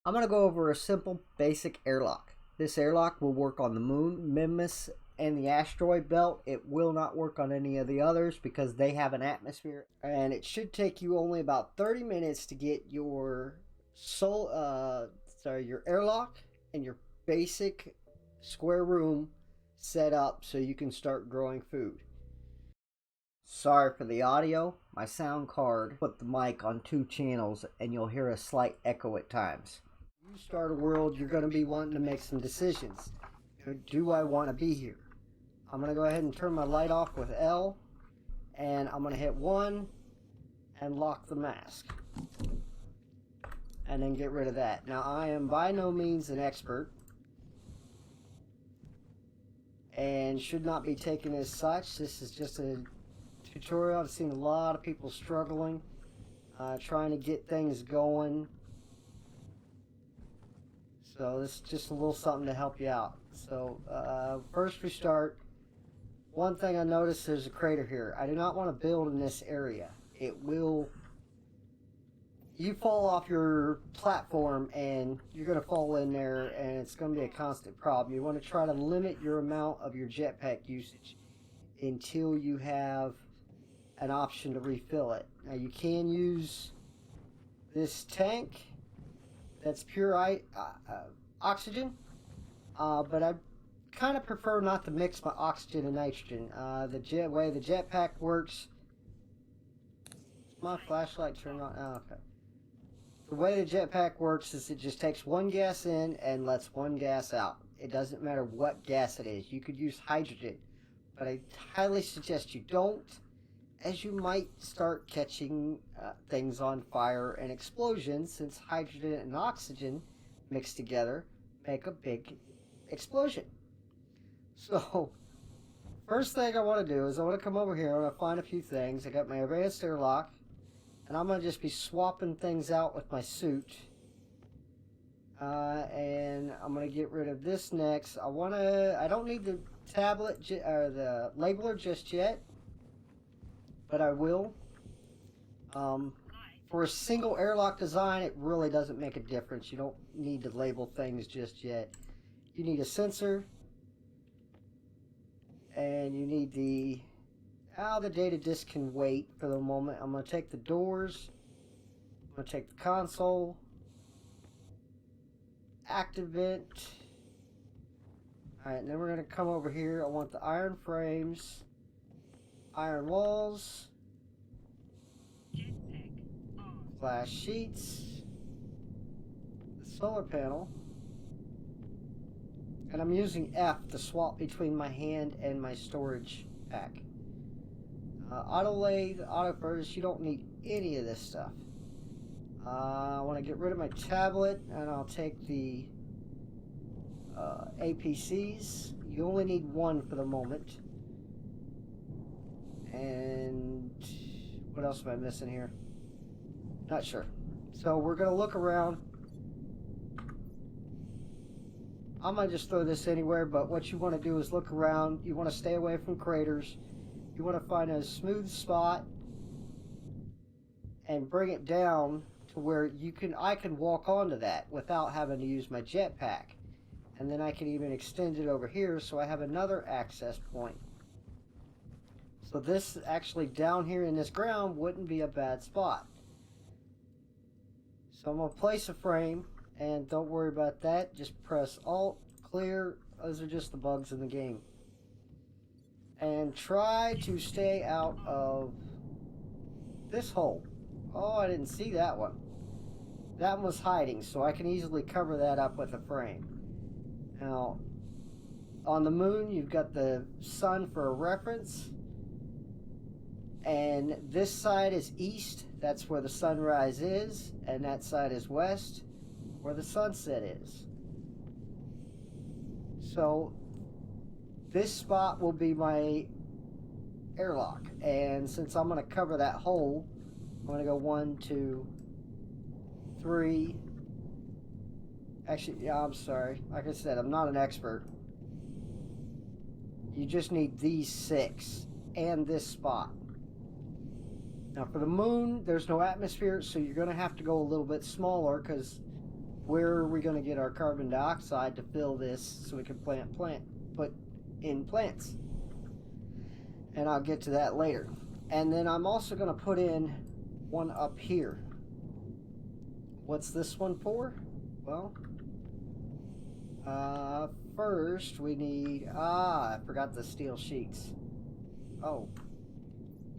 I'm going to go over a simple basic airlock. This airlock will work on the moon, Mimas, and the asteroid belt. It will not work on any of the others because they have an atmosphere. And it should take you only about 30 minutes to get your your airlock and your basic square room set up so you can start growing food. Sorry for the audio. My sound card put the mic on 2 channels and you'll hear a slight echo at times. You start a world, you're going to be wanting to make some decisions. Do I want to be here? I'm going to go ahead and turn my light off with L, and I'm going to hit 1 and lock the mask. And then get rid of that. Now, I am by no means an expert and should not be taken as such. This is just a tutorial. I've seen a lot of people struggling, trying to get things going. So this is just a little something to help you out. So first we start. One thing I noticed, there's a crater here. I do not want to build in this area. You fall off your platform and you're going to fall in there and it's going to be a constant problem. You want to try to limit your amount of your jetpack usage until you have an option to refill it. Now you can use this tank that's pure oxygen, but I kind of prefer not to mix my oxygen and nitrogen. The way the jetpack works, is my flashlight turned on? Oh, okay. The way the jetpack works is it just takes one gas in and lets one gas out. It doesn't matter what gas it is. You could use hydrogen, but I highly suggest you don't, as you might start catching things on fire and explosions, since hydrogen and oxygen mixed together make a big explosion. So, first thing I want to do is I want to come over here and I find a few things. I got my advanced airlock, and I'm going to just be swapping things out with my suit. And I'm going to get rid of this next. I don't need the tablet or the labeler just yet, but I will. For a single airlock design, it really doesn't make a difference. You don't need to label things just yet. You need a sensor, and you need the data disk can wait for the moment. I'm going to take the doors, I'm going to take the console, activate. Alright, and then we're going to come over here. I want the iron frames, iron walls, glass sheets, the solar panel, and I'm using F to swap between my hand and my storage pack. Auto lathe, auto furnace, you don't need any of this stuff. I want to get rid of my tablet, and I'll take the APCs. You only need one for the moment. And what else am I missing here? Not sure. So we're going to look around. I might just throw this anywhere, but what you want to do is look around. You want to stay away from craters. You want to find a smooth spot and bring it down to where I can walk onto that without having to use my jetpack. And then I can even extend it over here so I have another access point. So this actually down here in this ground wouldn't be a bad spot. So I'm going to place a frame, and don't worry about that. Just press Alt, clear. Those are just the bugs in the game. And try to stay out of this hole. Oh, I didn't see that one. That one was hiding, so I can easily cover that up with a frame. Now, on the moon, you've got the sun for a reference. And this side is east, that's where the sunrise is, and that side is west, where the sunset is. So this spot will be my airlock, and since I'm going to cover that hole, I'm going to go 1, 2, 3. Actually, yeah, I'm sorry. Like I said, I'm not an expert. You just need these 6 and this spot. Now for the moon, there's no atmosphere, so you're going to have to go a little bit smaller because where are we going to get our carbon dioxide to fill this so we can put in plants? And I'll get to that later. And then I'm also going to put in one up here. What's this one for? Well, first we need, I forgot the steel sheets. Oh,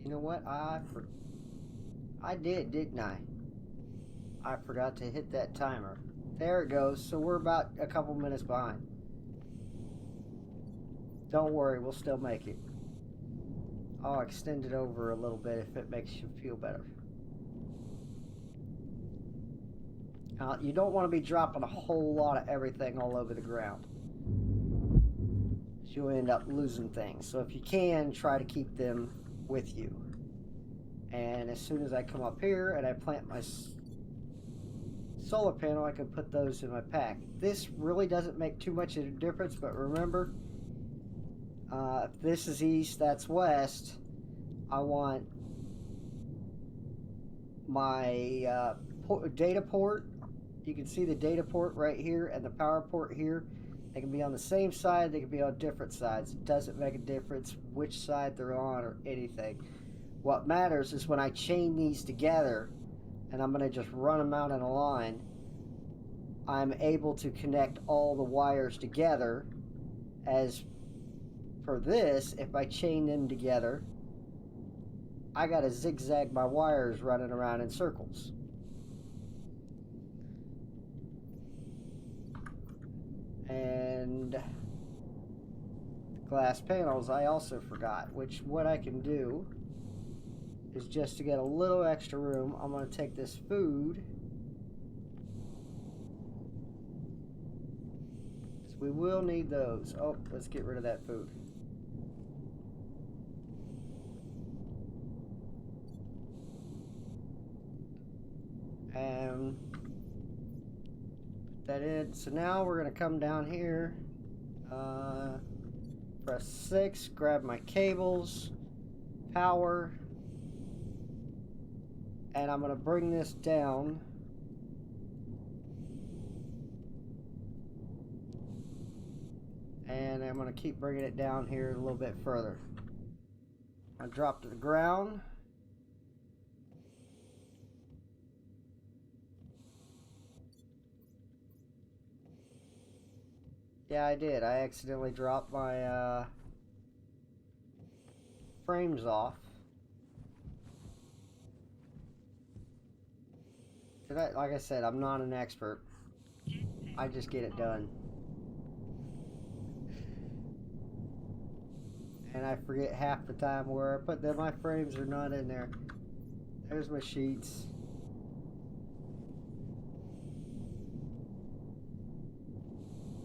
you know what? I did, didn't I? I forgot to hit that timer. There it goes. So we're about a couple minutes behind. Don't worry, we'll still make it. I'll extend it over a little bit if it makes you feel better. You don't want to be dropping a whole lot of everything all over the ground. You'll end up losing things. So if you can, try to keep them with you. And as soon as I come up here and I plant my solar panel, I can put those in my pack. This really doesn't make too much of a difference, but remember, if this is east, that's west. I want my data port. You can see the data port right here and the power port here. They can be on the same side, they can be on different sides. It doesn't make a difference which side they're on or anything. What matters is when I chain these together, and I'm going to just run them out in a line, I'm able to connect all the wires together. As for this, if I chain them together, I got to zigzag my wires running around in circles. And glass panels I also forgot, which what I can do is just to get a little extra room, I'm going to take this food. So we will need those. Oh, let's get rid of that food. And put that in. So now we're going to come down here. Press 6, grab my cables, power, and I'm going to bring this down. And I'm going to keep bringing it down here a little bit further. I drop to the ground. Yeah, I did. I accidentally dropped my frames off. Like I said, I'm not an expert. I just get it done. And I forget half the time where I put them. My frames are not in there. There's my sheets.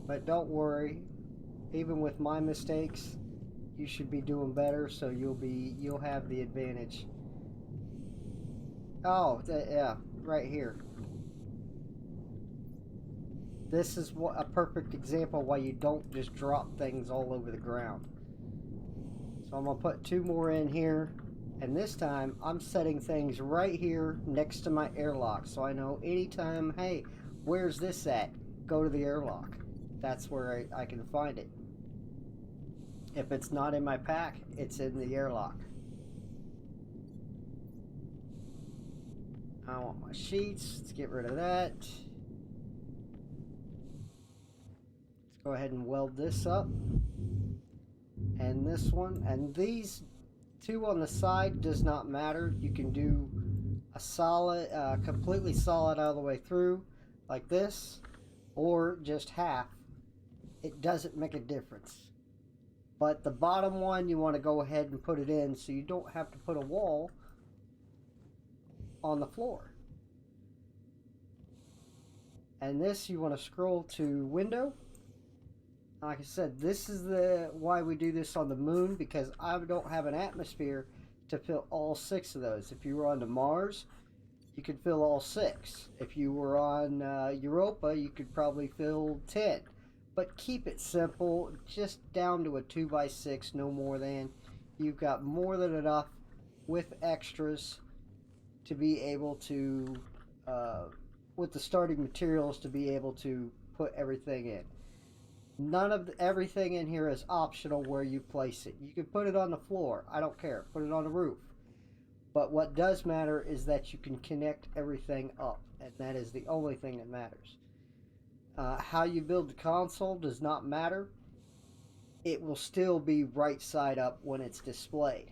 But don't worry, even with my mistakes, you should be doing better, so you'll have the advantage. Oh, yeah, right here. This is a perfect example why you don't just drop things all over the ground. So I'm gonna put 2 more in here, and this time I'm setting things right here next to my airlock, so I know anytime, hey, where's this at? Go to the airlock. That's where I can find it. If it's not in my pack, it's in the airlock. I want my sheets. Let's get rid of that. Let's go ahead and weld this up. And this one. And these 2 on the side does not matter. You can do a solid, completely solid all the way through, like this, or just half. It doesn't make a difference. But the bottom one, you want to go ahead and put it in so you don't have to put a wall on the floor. And this, you want to scroll to window. Like I said, this is why we do this on the moon, because I don't have an atmosphere to fill all 6 of those. If you were on Mars, you could fill all 6. If you were on Europa, you could probably fill 10. But keep it simple, just down to a 2x6, no more than. You've got more than enough with extras to be able to with the starting materials to be able to put everything in. None of everything in here is optional where you place it. You can put it on the floor. I don't care. Put it on the roof. But what does matter is that you can connect everything up. And that is the only thing that matters. How you build the console does not matter. It will still be right side up when it's displayed.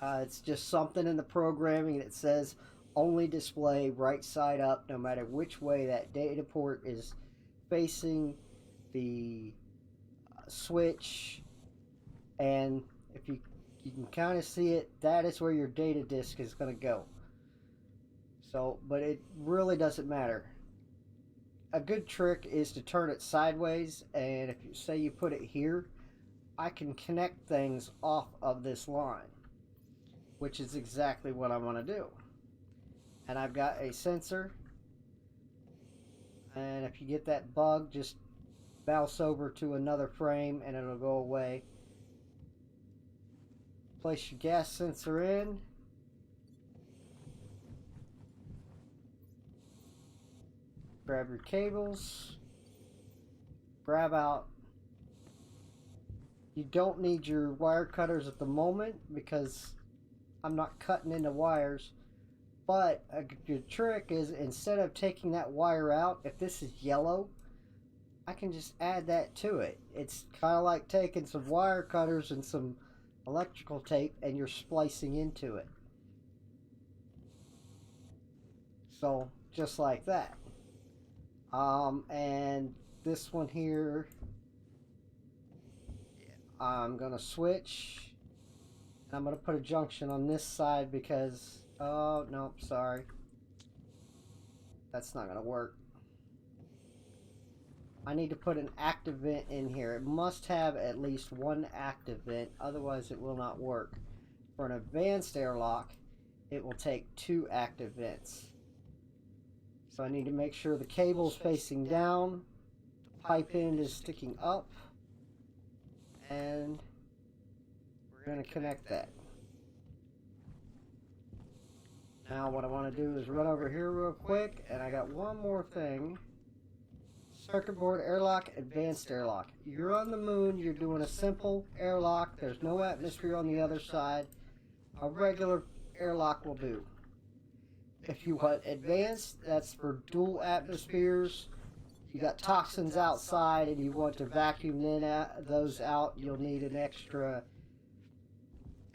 It's just something in the programming that says only display right side up no matter which way that data port is facing the switch. And if you can kind of see it, that is where your data disk is going to go. So, but it really doesn't matter. A good trick is to turn it sideways, and if you say you put it here, I can connect things off of this line, which is exactly what I want to do. And I've got a sensor, and if you get that bug, just bounce over to another frame and it'll go away. Place your gas sensor in. Grab your cables. Grab out. You don't need your wire cutters at the moment because I'm not cutting into wires. But a good trick is, instead of taking that wire out, if this is yellow, I can just add that to it. It's kind of like taking some wire cutters and some electrical tape and you're splicing into it. So just like that. And this one here, I'm gonna switch. I'm gonna put a junction on this side because, oh no, sorry, that's not gonna work. I need to put an active vent in here. It must have at least one active vent, otherwise it will not work. For an advanced airlock, it will take 2 active vents. So I need to make sure the cable's facing down, the pipe end is sticking up, and we're going to connect that. Now what I want to do is run over here real quick, and I got one more thing. Circuit board airlock, advanced airlock. You're on the moon, you're doing a simple airlock, there's no atmosphere on the other side. A regular airlock will do. If you want advanced, that's for dual atmospheres. You got toxins outside and you want to vacuum those out, you'll need an extra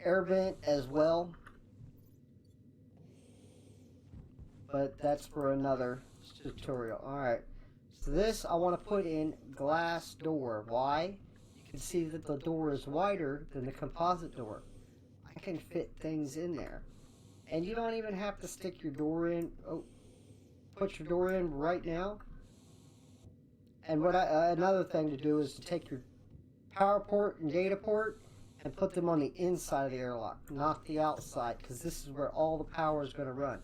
air vent as well. But that's for another tutorial. Alright, so this I want to put in glass door. Why? You can see that the door is wider than the composite door. I can fit things in there. And you don't even have to stick your door in. Oh, put your door in right now. And what another thing to do is to take your power port and data port and put them on the inside of the airlock, not the outside, because this is where all the power is going to run.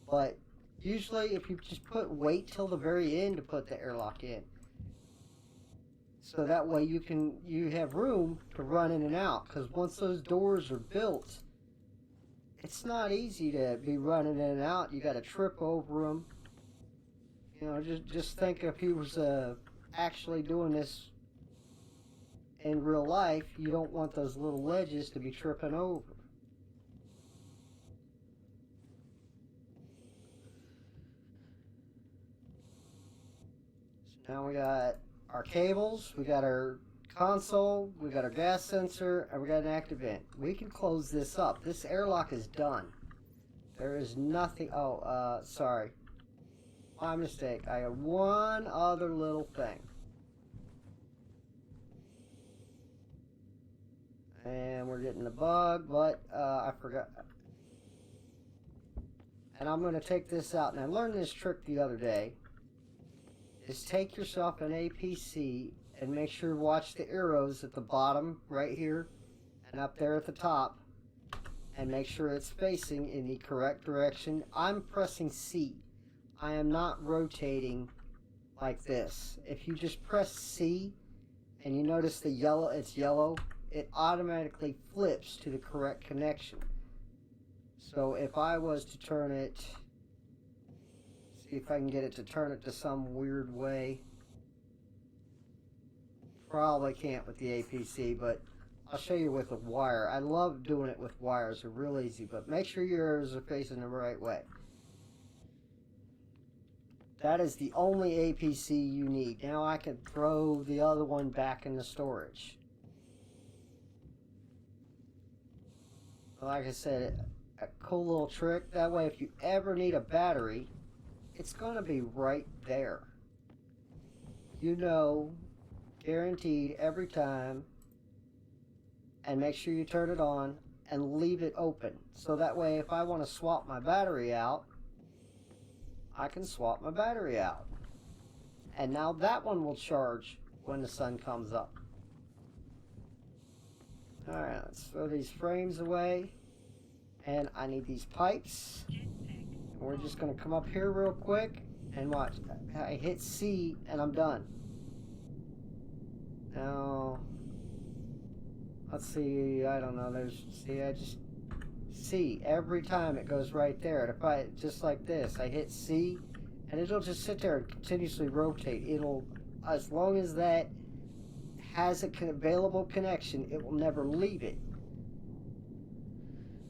But usually, if you just wait till the very end to put the airlock in, so that way you have room to run in and out. Because once those doors are built, it's not easy to be running in and out. You got to trip over them. You know, just think if he was actually doing this in real life, you don't want those little ledges to be tripping over. So now we got our cables, we got our console, we got our gas sensor, and we got an active vent. We can close this up. This airlock is done. There is nothing. Oh, sorry. My mistake. I have one other little thing. And we're getting the bug, but I forgot. And I'm going to take this out. And I learned this trick the other day. Is take yourself an APC and make sure to watch the arrows at the bottom right here and up there at the top, and make sure it's facing in the correct direction. I'm pressing C. I am not rotating like this. If you just press C and you notice the yellow, it's yellow, it automatically flips to the correct connection. So if I was to turn it See if I can get it to turn it to some weird way. Probably can't with the APC, but I'll show you with a wire. I love doing it with wires. They're real easy, but make sure yours are facing the right way. That is the only APC you need. Now I can throw the other one back in the storage. Like I said, a cool little trick. That way if you ever need a battery, it's going to be right there. You know, guaranteed every time. And make sure you turn it on and leave it open. So that way if I want to swap my battery out, I can swap my battery out. And now that one will charge when the sun comes up. Alright, let's throw these frames away. And I need these pipes. And we're just going to come up here real quick and watch. I hit C and I'm done. Now, let's see, I don't know, I just C every time it goes right there. And if I, just like this, I hit C and it'll just sit there and continuously rotate. It'll, as long as that has an available connection, it will never leave it.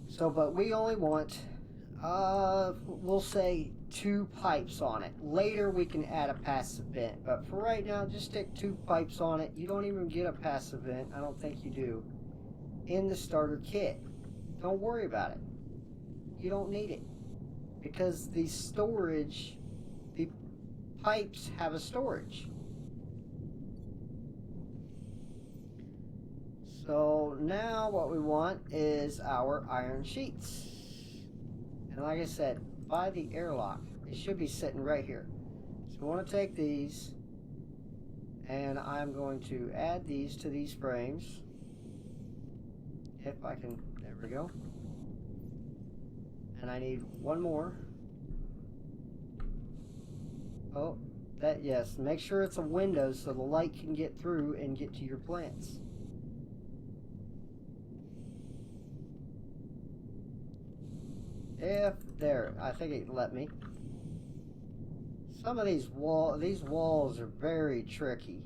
So, but we only want, we'll say 2 pipes on it. Later we can add a passive vent, but for right now, just stick 2 pipes on it. You don't even get a passive vent, I don't think you do, in the starter kit. Don't worry about it. You don't need it, because the storage, the pipes have a storage. So now what we want is our iron sheets. And like I said, by the airlock, it should be sitting right here. So we want to take these, and I'm going to add these to these frames. If I can, there we go. And I need one more. Oh, that, yes, make sure it's a window so the light can get through and get to your plants. If there, I think it let me. Some of these walls are very tricky.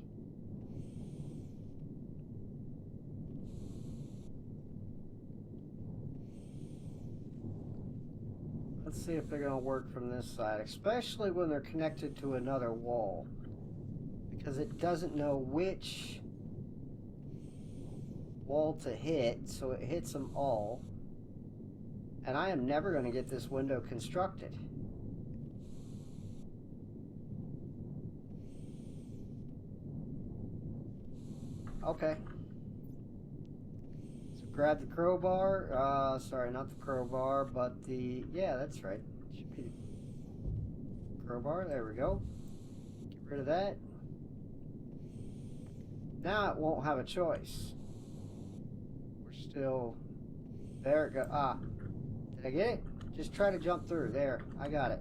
Let's see if they're going to work from this side, especially when they're connected to another wall, because it doesn't know which wall to hit, so it hits them all. And I am never going to get this window constructed. Okay. So grab the crowbar. Sorry, not the crowbar, but the... Yeah, that's right. Should be the crowbar. There we go. Get rid of that. Now it won't have a choice. We're still... There it goes. Ah. Did I get it? Just try to jump through. There, I got it.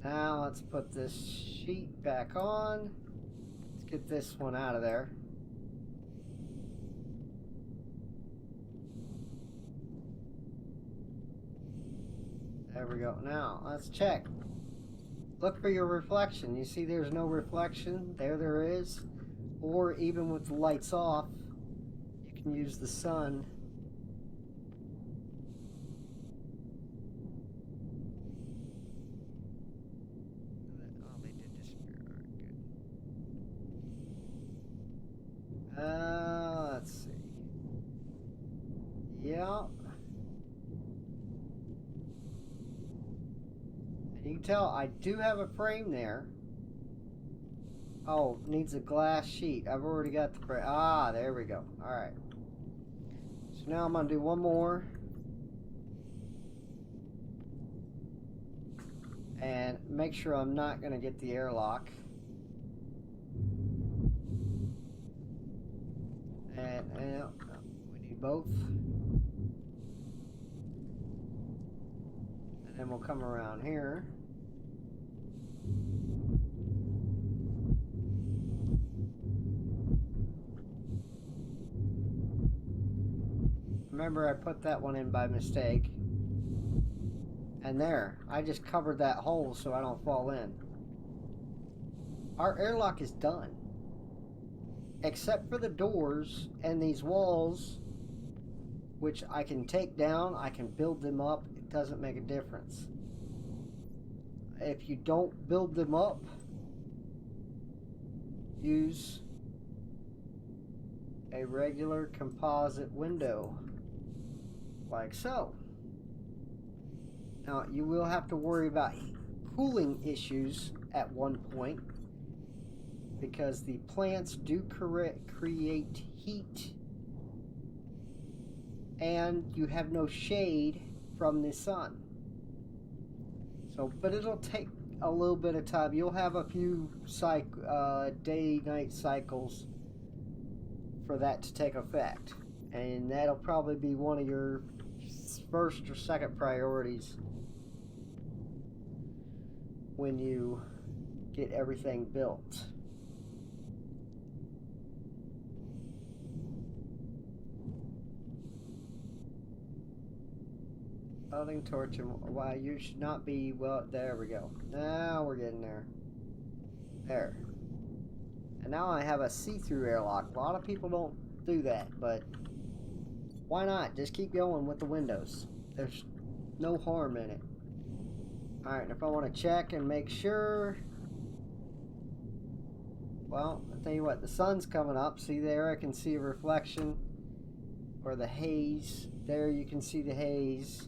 Now let's put this sheet back on. Let's get this one out of there. There we go. Now, let's check. Look for your reflection. You see there's no reflection? There is. Or even with the lights off, you can use the sun. Oh, they did disappear. All right, good. Let's see. Yeah. And you can tell I do have a frame there. Oh, needs a glass sheet. I've already got the frame. Ah, there we go. Alright. So now I'm going to do one more. And make sure I'm not going to get the airlock. And we need both. And then we'll come around here. Remember, I put that one in by mistake. And there, I just covered that hole so I don't fall in. Our airlock is done. Except for the doors and these walls, which I can take down, I can build them up. It doesn't make a difference. If you don't build them up, use a regular composite window, like so. Now, you will have to worry about cooling issues at one point, because the plants do create heat, and you have no shade from the sun. So, but it'll take a little bit of time. You'll have a few day-night cycles for that to take effect, and that'll probably be one of your first or second priorities when you get everything built. Welding torch, and why you should not be, well, there we go. Now we're getting there. There. And now I have a see-through airlock. A lot of people don't do that, but why not? Just keep going with the windows. There's no harm in it. Alright, if I want to check and make sure, well, I'll tell you what, the sun's coming up. See there, I can see a reflection, or the haze. There you can see the haze.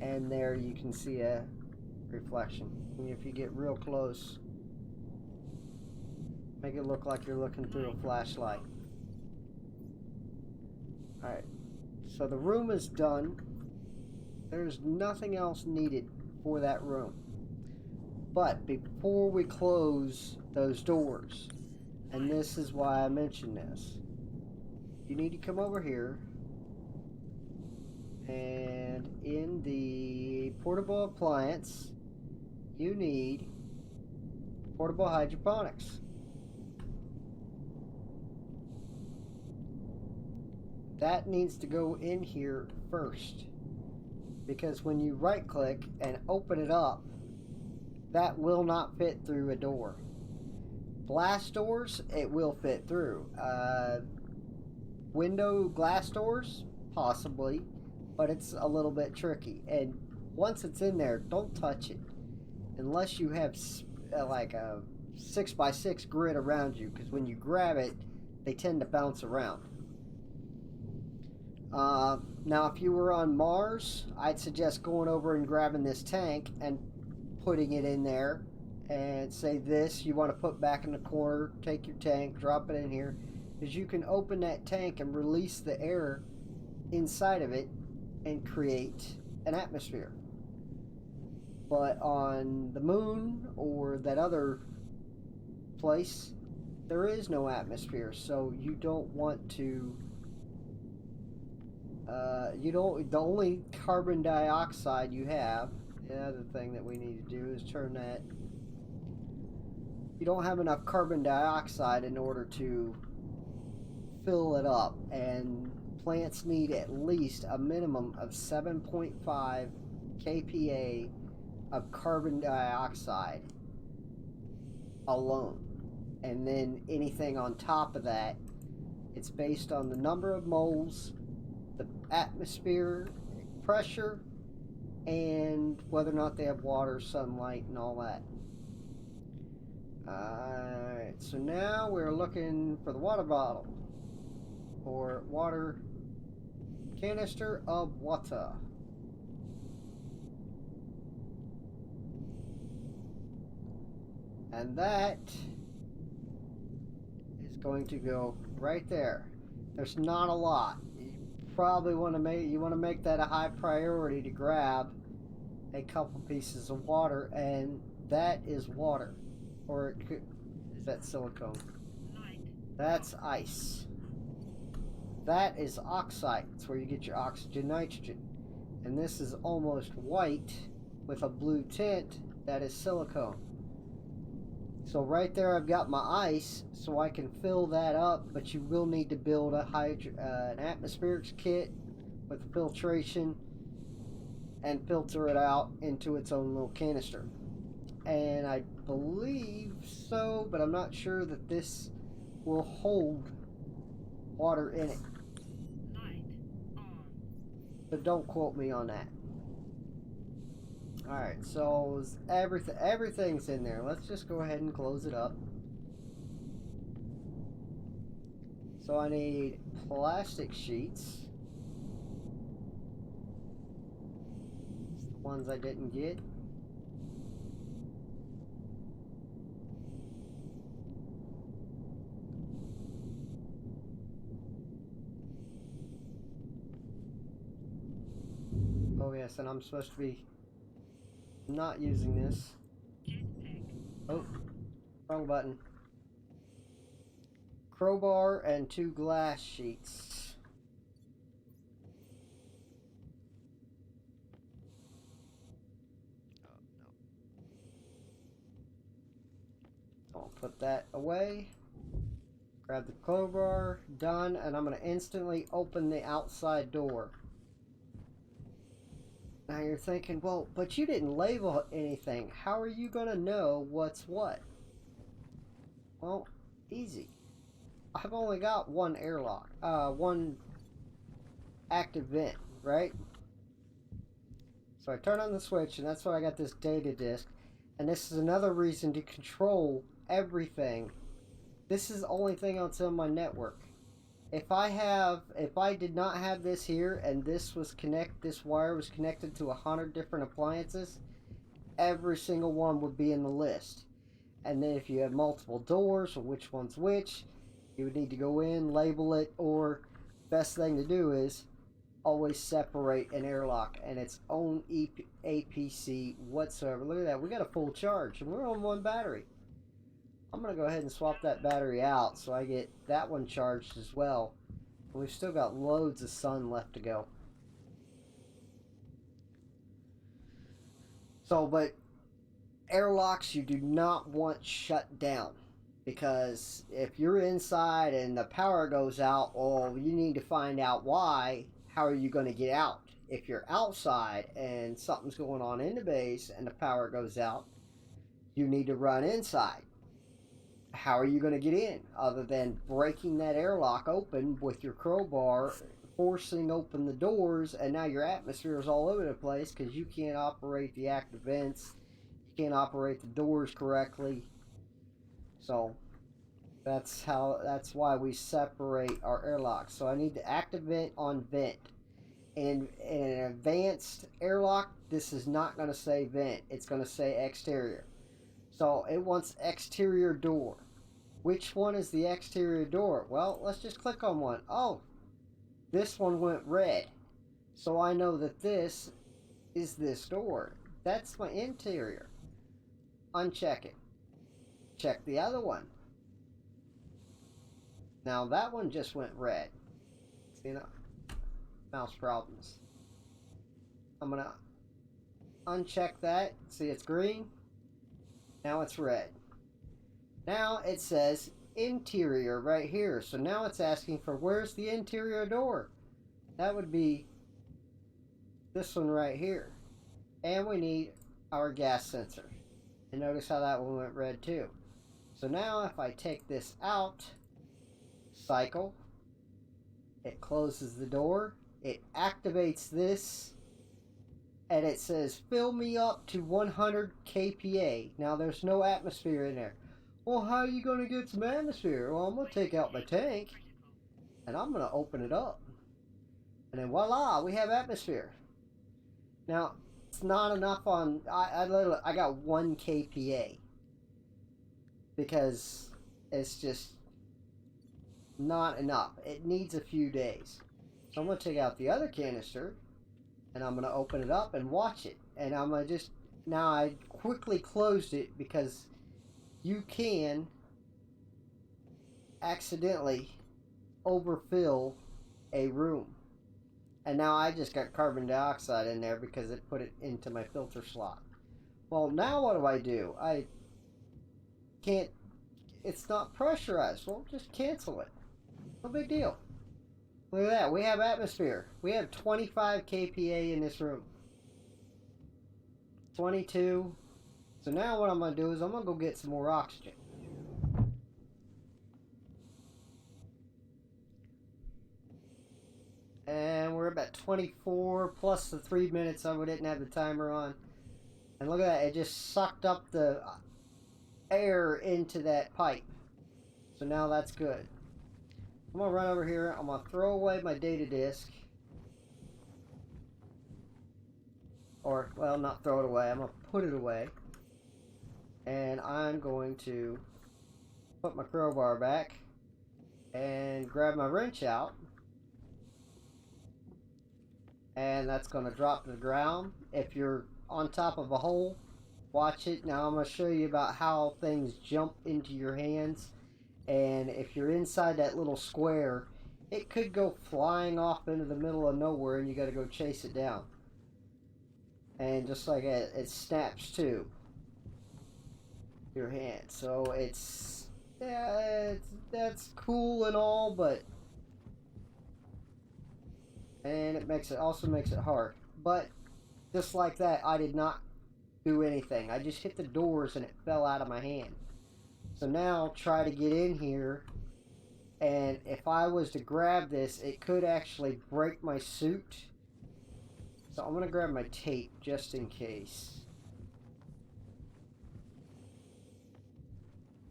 And there you can see a reflection. And if you get real close, make it look like you're looking through a flashlight. Alright, so the room is done. There's nothing else needed for that room. But before we close those doors, and this is why I mentioned this, you need to come over here, and in the portable appliance, you need portable hydroponics. That needs to go in here first, because when you right click and open it up, that will not fit through a door. Glass doors, it will fit through. Window glass doors, possibly, but it's a little bit tricky. And once it's in there, don't touch it unless you have like a 6x6 grid around you, because when you grab it, they tend to bounce around. Now, if you were on Mars, I'd suggest going over and grabbing this tank and putting it in there, and say this you want to put back in the corner. Take your tank, drop it in here, because you can open that tank and release the air inside of it and create an atmosphere. But on the moon or that other place, there is no atmosphere, so you don't want to the only carbon dioxide you have, the other thing that we need to do is turn that, you don't have enough carbon dioxide in order to fill it up, and plants need at least a minimum of 7.5 kPa of carbon dioxide alone, and then anything on top of that, it's based on the number of moles, the atmosphere pressure, and whether or not they have water, sunlight, and all that. Alright, so now we're looking for the water bottle, or water canister of water. And that is going to go right there. There's not a lot. Probably want to make that a high priority to grab a couple pieces of water, and that is water, or it could, is that silicone? That's ice. That is oxide. It's where you get your oxygen, nitrogen, and this is almost white with a blue tint. That is silicone. So right there I've got my ice, so I can fill that up, but you will need to build a an atmospherics kit with filtration and filter it out into its own little canister. And I believe so, but I'm not sure that this will hold water in it. But don't quote me on that. Alright, so everything's in there. Let's just go ahead and close it up. So I need plastic sheets. It's the ones I didn't get. Oh yes, and I'm supposed to be not using this. Oh, wrong button. Crowbar and 2 glass sheets. I'll put that away. Grab the crowbar, done, and I'm going to instantly open the outside door. Now you're thinking, well, but you didn't label anything. How are you going to know what's what? Well, easy. I've only got one airlock, one active vent, right? So I turn on the switch, and that's why I got this data disk. And this is another reason to control everything. This is the only thing that's on my network. If I did not have this here, and this wire was connected to 100 different appliances, every single one would be in the list. And then if you have multiple doors, or which one's which, you would need to go in, label it, or best thing to do is always separate an airlock and its own APC whatsoever. Look at that, we got a full charge, and we're on 1 battery. I'm going to go ahead and swap that battery out so I get that one charged as well. And we've still got loads of sun left to go. So, but airlocks you do not want shut down. Because if you're inside and the power goes out, well, you need to find out why. How are you going to get out? If you're outside and something's going on in the base and the power goes out, you need to run inside. How are you going to get in other than breaking that airlock open with your crowbar, forcing open the doors, and now your atmosphere is all over the place because you can't operate the active vents, you can't operate the doors correctly. So that's why we separate our airlocks. So I need the active vent on vent. In an advanced airlock, this is not going to say vent, it's going to say exterior. So it wants exterior door. Which one is the exterior door? Well, let's just click on one. Oh, this one went red. So I know that this is this door. That's my interior. Uncheck it. Check the other one. Now that one just went red. See, mouse problems. I'm going to uncheck that. See, it's green. Now it's red. Now it says interior right here. So now it's asking for where's the interior door? That would be this one right here. And we need our gas sensor. And notice how that one went red too. So now if I take this out, cycle, it closes the door, it activates this, and it says fill me up to 100 kPa. Now there's no atmosphere in there. Well, how are you going to get some atmosphere? Well, I'm going to take out my tank and I'm going to open it up, and then voila, we have atmosphere. Now it's not enough on I got 1 kPa because it's just not enough. It needs a few days. So I'm going to take out the other canister and I'm going to open it up and watch it. And I'm going to just, now I quickly closed it because you can accidentally overfill a room. And now I just got carbon dioxide in there because it put it into my filter slot. Well, now what do? I can't, it's not pressurized. Well, just cancel it. No big deal. Look at that. We have atmosphere. We have 25 kPa in this room. 22. So now what I'm going to do is I'm going to go get some more oxygen. And we're about 24 plus the 3 minutes I didn't have the timer on. And look at that. It just sucked up the air into that pipe. So now that's good. I'm going to run over here. I'm going to throw away my data disk. Or, well, not throw it away. I'm going to put it away. And I'm going to put my crowbar back and grab my wrench out. And that's going to drop to the ground. If you're on top of a hole, watch it. Now I'm going to show you about how things jump into your hands. And if you're inside that little square, it could go flying off into the middle of nowhere and you got to go chase it down. And just like that, it snaps too. Your hand. So it's, yeah, that's cool and all, but and it also makes it hard. But just like that, I did not do anything. I just hit the doors and it fell out of my hand. So now try to get in here, and if I was to grab this, it could actually break my suit. So I'm going to grab my tape just in case.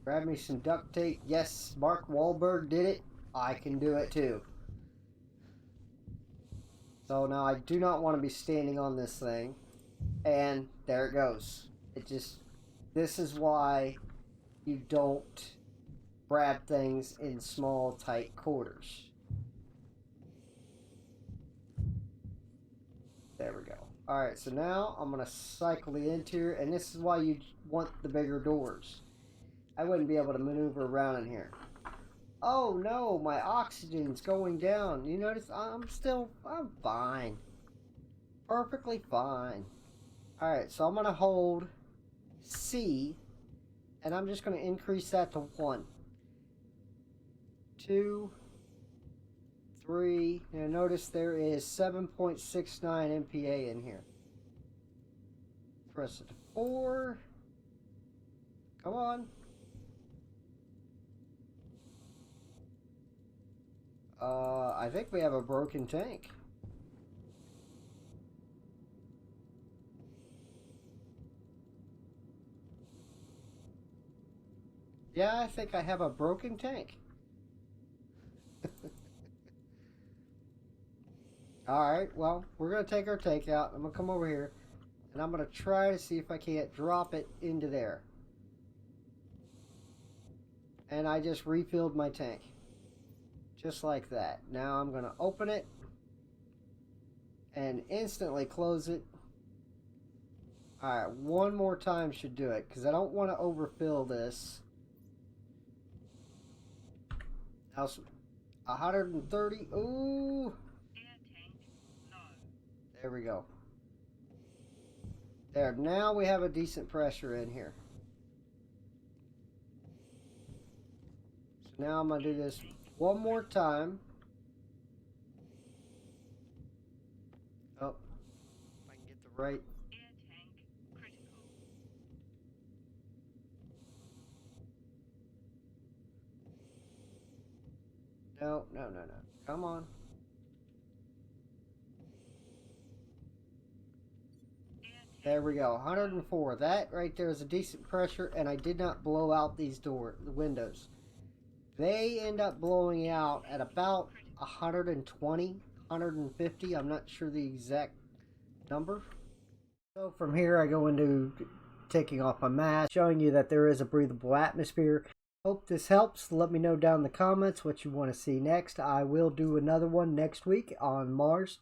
Grab me some duct tape. Yes, Mark Wahlberg did it. I can do it too. So now I do not want to be standing on this thing. And there it goes. This is why you don't grab things in small, tight quarters. There we go. Alright, so now I'm going to cycle the interior, and this is why you want the bigger doors. I wouldn't be able to maneuver around in here. Oh no, my oxygen's going down. You notice I'm fine. Perfectly fine. Alright, so I'm going to hold C, and I'm just going to increase that to 1. 2, 3, and notice there is 7.69 MPa in here. Press it to 4. Come on. I think we have a broken tank. Yeah, I think I have a broken tank. Alright, well, we're going to take our tank out. I'm going to come over here, and I'm going to try to see if I can't drop it into there. And I just refilled my tank. Just like that. Now I'm going to open it and instantly close it. Alright, one more time should do it, because I don't want to overfill this. How's 130? Ooh! There we go. There, now we have a decent pressure in here. So now I'm going to do this one more time. Oh, if I can get the right. No. Come on. There we go, 104. That right there is a decent pressure, and I did not blow out these the windows. They end up blowing out at about 120, 150. I'm not sure the exact number. So from here I go into taking off my mask, showing you that there is a breathable atmosphere. Hope this helps. Let me know down in the comments what you want to see next. I will do another one next week on Mars.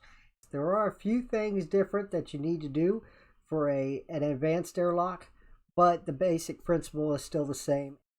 There are a few things different that you need to do for an advanced airlock, but the basic principle is still the same.